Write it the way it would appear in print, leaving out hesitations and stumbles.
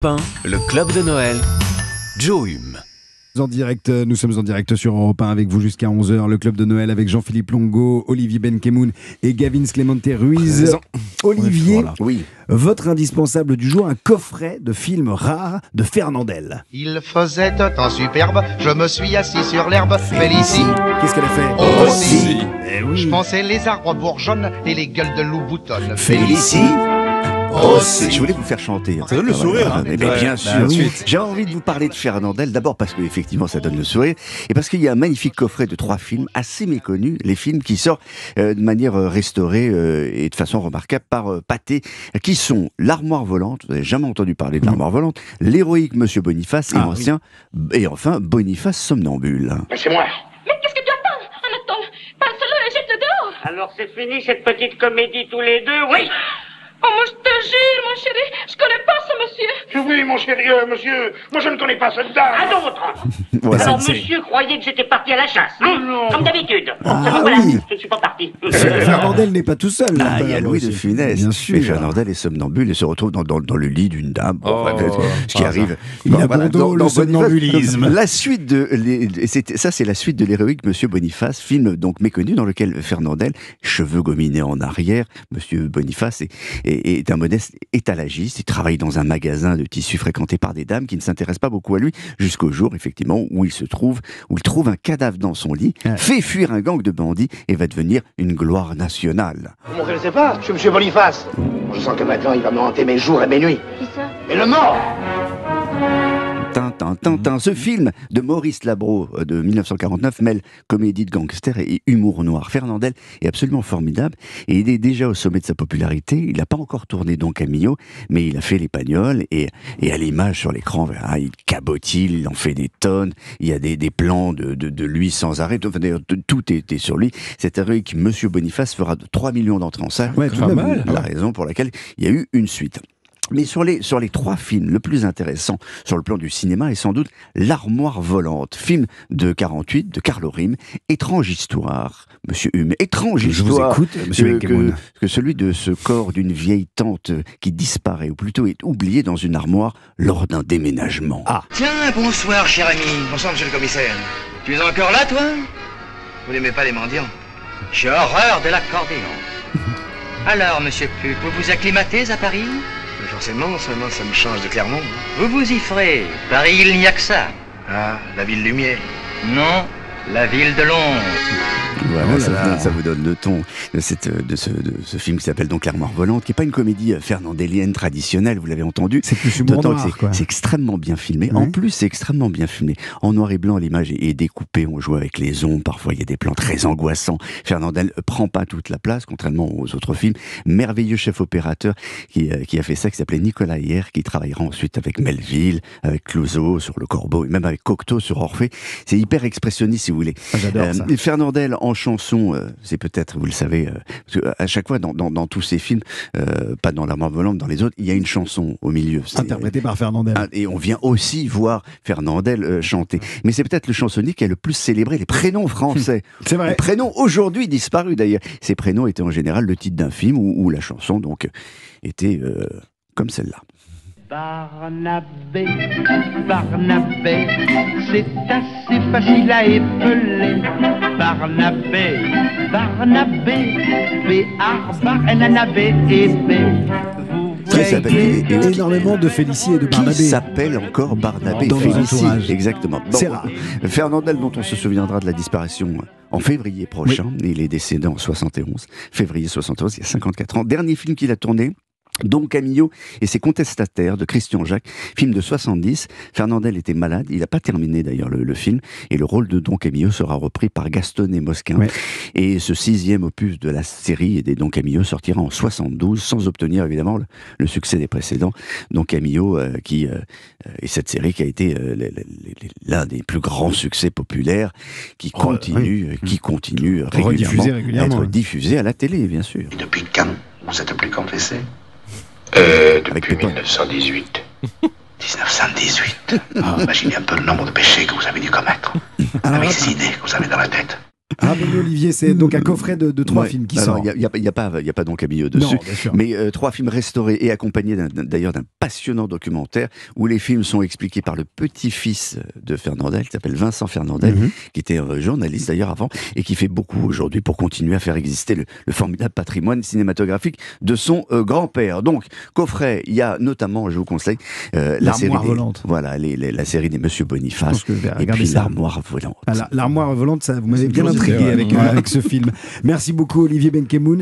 Le club de Noël, Joe Hume. Nous sommes en direct sur Europe 1 avec vous jusqu'à 11h. Le club de Noël avec Jean-Philippe Longo, Olivier Benkemoun et Gavin Clemente Ruiz. Présent. Olivier, Voilà. Oui. votre indispensable du jour, un coffret de films rares de Fernandel. Il faisait un temps superbe, je me suis assis sur l'herbe, Félicie. Qu'est-ce qu'elle a fait Aussi. Eh oui. Je pensais les arbres bourgeonnent et les gueules de loup boutonnent. Félicie. Aussi. Je voulais vous faire chanter. Ça donne le sourire, hein. Mais bien sûr. oui. J'ai envie de vous parler de Fernandel, d'abord parce qu'effectivement ça donne le sourire, et parce qu'il y a un magnifique coffret de 3 films assez méconnus, les films qui sortent de manière restaurée et de façon remarquable par Pathé, qui sont L'Armoire Volante, vous n'avez jamais entendu parler de L'Armoire Volante, L'Héroïque Monsieur Boniface, et enfin Boniface Somnambule. C'est moi. Mais qu'est-ce que tu attends, Anatole? Passe-le et jette-le dehors. Alors c'est fini cette petite comédie tous les deux, oui. Oh, moi, je te jure, mon chéri, je connais pas ce monsieur. Oui, mon chéri, monsieur, moi je ne connais pas cette dame. À d'autres. Voilà. Alors monsieur croyait que j'étais parti à la chasse, hein, comme d'habitude. Ah, Seulement, voilà, oui. je ne suis pas parti. Fernandel n'est pas tout seul. Ah, il y a Louis de Funès. Bien sûr. Mais Fernandel est somnambule et se retrouve dans le lit d'une dame. Bon, ce qui arrive. Il abandonne le somnambulisme. La suite c'est la suite de l'héroïque Monsieur Boniface, film donc méconnu dans lequel Fernandel, cheveux gominés en arrière, Monsieur Boniface est un modeste étalagiste. Il travaille dans un magasin de tissus fréquenté par des dames qui ne s'intéressent pas beaucoup à lui jusqu'au jour, effectivement, où il trouve un cadavre dans son lit, fait fuir un gang de bandits et va devenir une gloire nationale. Vous ne me connaissez pas, je suis monsieur Boniface. Je sens que maintenant il va me hanter mes jours et mes nuits. Qui ça? Et le mort. Ce film de Maurice Labro de 1949 mêle comédie de gangster et humour noir. Fernandel est absolument formidable et il est déjà au sommet de sa popularité. Il n'a pas encore tourné Don Camillo, mais il a fait Les Pagnols et à l'image sur l'écran, il cabotille, il en fait des tonnes. Il y a des plans de lui sans arrêt. Enfin, d'ailleurs, tout est sur lui. Cet héroïque Monsieur Boniface fera 3 millions d'entrées en salle. Ouais, tout de même. La raison pour laquelle il y a eu une suite. Mais sur les 3 films, le plus intéressant sur le plan du cinéma est sans doute L'Armoire Volante, film de 48 de Carlo Rime, étrange histoire, Monsieur Hume, étrange Je vous histoire écoute, Monsieur Benkemoun. que celui de ce corps d'une vieille tante qui disparaît, ou plutôt est oublié dans une armoire lors d'un déménagement. Tiens, bonsoir, cher ami. Bonsoir, monsieur le commissaire. Tu es encore là, toi? Vous n'aimez pas les mendiants? J'ai horreur de l'accordéon. Alors, monsieur Puck, vous vous acclimatez à Paris? Forcément, seulement ça me change de Clermont. Vous vous y ferez. Paris, il n'y a que ça. Ah, la ville lumière. Non, la ville de Londres. Voilà, ça vous donne le ton de ce film qui s'appelle donc L'Armoire Volante, qui n'est pas une comédie fernandélienne traditionnelle, vous l'avez entendu. C'est plus humour D'autant noir, que quoi. c'est extrêmement bien filmé. Ouais. En plus, c'est extrêmement bien filmé. En noir et blanc, l'image est découpée, on joue avec les ombres, parfois il y a des plans très angoissants. Fernandel prend pas toute la place, contrairement aux autres films. Merveilleux chef opérateur qui a fait ça, qui s'appelait Nicolas Hier, qui travaillera ensuite avec Melville, avec Clouseau sur Le Corbeau, et même avec Cocteau sur Orphée. C'est hyper expressionniste, si vous voulez. J'adore ça. Fernandel en chanson, c'est peut-être, vous le savez, parce que à chaque fois dans tous ces films, pas dans L'Armoire Volante, dans les autres, il y a une chanson au milieu. Interprété par Fernandel. Et on vient aussi voir Fernandel chanter. Mais c'est peut-être le chansonnier qui a le plus célébré les prénoms français. C'est vrai. Les prénoms aujourd'hui disparus d'ailleurs. Ces prénoms étaient en général le titre d'un film où la chanson donc était comme celle-là. Barnabé, Barnabé, c'est assez facile à épeler. Barnabé, Barnabé, B-A-R-B-A-N-A-B et B. Qui s'appelle Énormément de Félicie et de Barnabé. Qui s'appelle encore Barnabé Dans Félicie. l'entourage. Exactement. C'est rare. Fernandel, dont on se souviendra de la disparition en février prochain. Il est décédé en 71. Février 71, il y a 54 ans. Dernier film qu'il a tourné, Don Camillo et ses contestataires de Christian Jacques, film de 70. Fernandel était malade, il n'a pas terminé d'ailleurs le film, et le rôle de Don Camillo sera repris par Gaston et Mosquin. Ouais. Et ce 6e opus de la série des Don Camillo sortira en 72, sans obtenir évidemment le succès des précédents. Don Camillo, et cette série qui a été l'un des plus grands succès populaires, qui continue régulièrement à être diffusé à la télé, bien sûr. Et depuis quand vous êtes plus confessé? Depuis 1918. 1918. Imaginez un peu le nombre de péchés que vous avez dû commettre. Avec ces idées que vous avez dans la tête. Ah, mais Olivier, c'est donc un coffret de 3 films qui sort. Il n'y a pas Don Camillo dessus, Non, bien sûr. mais 3 films restaurés et accompagnés d'ailleurs d'un passionnant documentaire où les films sont expliqués par le petit-fils de Fernandel, qui s'appelle Vincent Fernandel, qui était journaliste d'ailleurs avant, et qui fait beaucoup aujourd'hui pour continuer à faire exister le formidable patrimoine cinématographique de son grand-père. Donc, coffret, il y a notamment, je vous conseille, la série volante. Voilà, la série des Monsieur Boniface, et puis l'armoire volante. L'armoire volante, ça, vous m'avez bien intrigué avec ce film. Merci beaucoup, Olivier Benkemoun.